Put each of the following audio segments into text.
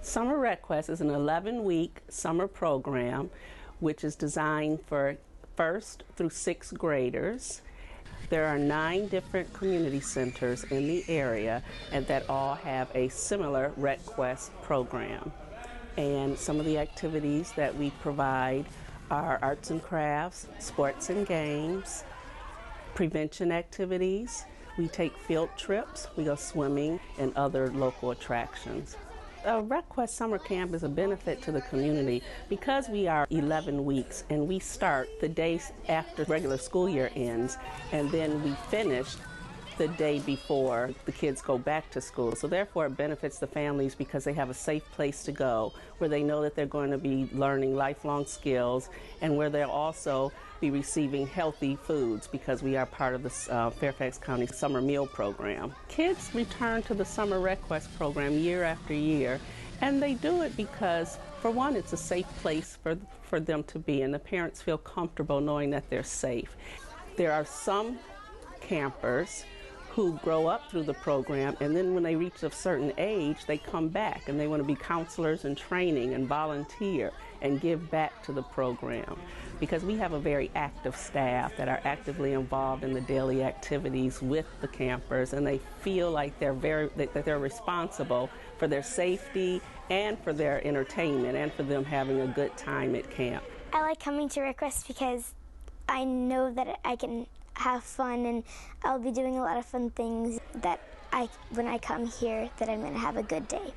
Summer Recquest is an 11-week summer program which is designed for 1st through 6th graders. There are 9 different community centers in the area and that all have a similar Recquest program. And some of the activities that we provide are arts and crafts, sports and games, prevention activities. We take field trips, we go swimming, and other local attractions. Recquest Summer Camp is a benefit to the community because we are 11 weeks and we start the days after regular school year ends, and then we finish the day before the kids go back to school. So therefore it benefits the families because they have a safe place to go where they know that they're going to be learning lifelong skills and where they'll also be receiving healthy foods because we are part of the Fairfax County Summer Meal Program. Kids return to the Summer Recquest program year after year, and they do it because, for one, it's a safe place for them to be, and the parents feel comfortable knowing that they're safe. There are some campers who grow up through the program, and then when they reach a certain age, they come back and they want to be counselors and training and volunteer and give back to the program. Because we have a very active staff that are actively involved in the daily activities with the campers, and they feel like that they're responsible for their safety and for their entertainment and for them having a good time at camp. I like coming to Recquest because I know that I can have fun, and I'll be doing a lot of fun things that when I come here, that I'm going to have a good day.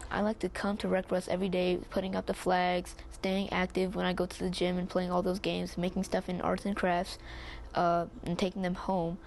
I like to come to Recquest every day, putting up the flags, staying active when I go to the gym and playing all those games, making stuff in arts and crafts, and taking them home.